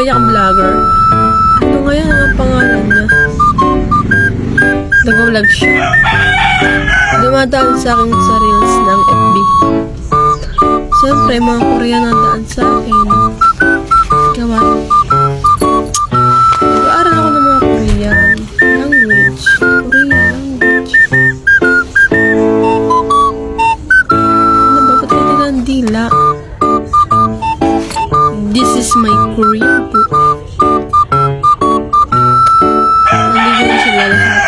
Korean vlogger. Ano ngayon ang pangalan niya? Nag-vlog siya. Dumadaan sa akin sa reels ng FB. Siyempre, mga Korean na daan sa akin. Gawain. Nag-aaral ako ng mga Korean language. Korean language. Ano ba? Ba't ito ng dila? This is my Korean book. Nandito na sila lahat.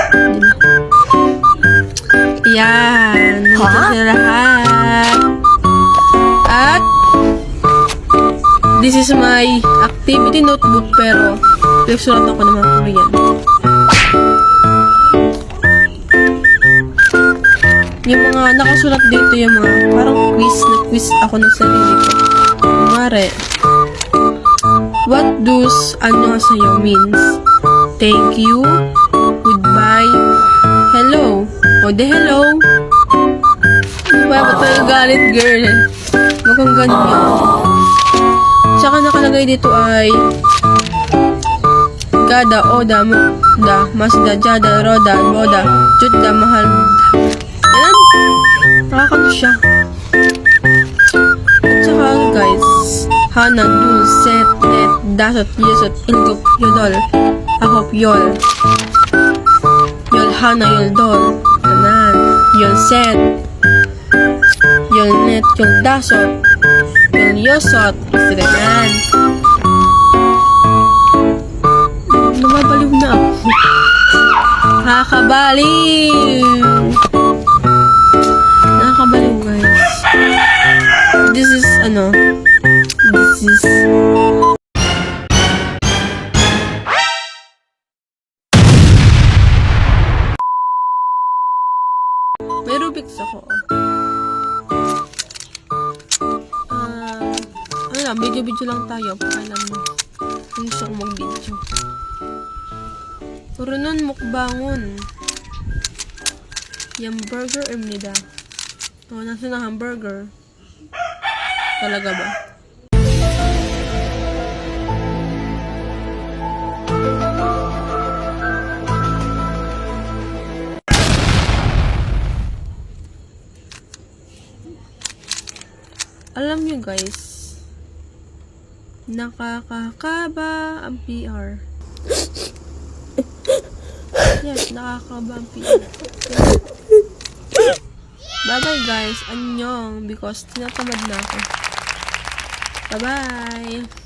Yan. Nandito na sila lahat. At this is my activity notebook pero nagsulat ako ng mga Korean. Yung mga nakasulat dito yung mga parang quiz. Nag-quiz ako ng sarili ko. Kumare. What does annyeonghaseyo means? Thank you, goodbye, hello. O de hello. Ano ba? Ba't tayo galit, girl? Mukhang ganyan. Tsaka nakalagay dito ay Gada, Oda, Muda, Masda, Jada, Roda, Moda, Judda, Mahal. Yan. Nakakano siya. At saka guys, Hana, Dul, Set, Net, Dasot, Yesot, Ilgok, Yodol, Ahop, Yol. Yol, Hana, Yol, Dol. Kanan. Yol, Set. Yol, Net, Yol, Dasot. Yol, Yosot. Kanan. Namabaliw na ako. Nakakabaliw. Nakakabaliw guys. This is may Rubik's ako. Ano lang, video lang tayo. Pakailan mo. Kung gusto kong mag-video. Puro nun mukbangon. Yung burger imnida. Nasa na hamburger. Talaga ba? Alam nyo guys, nakakakaba ang PR. Yes, nakakakaba ang PR. Bye-bye guys, annyeong, because tinatamad na ako. Bye-bye!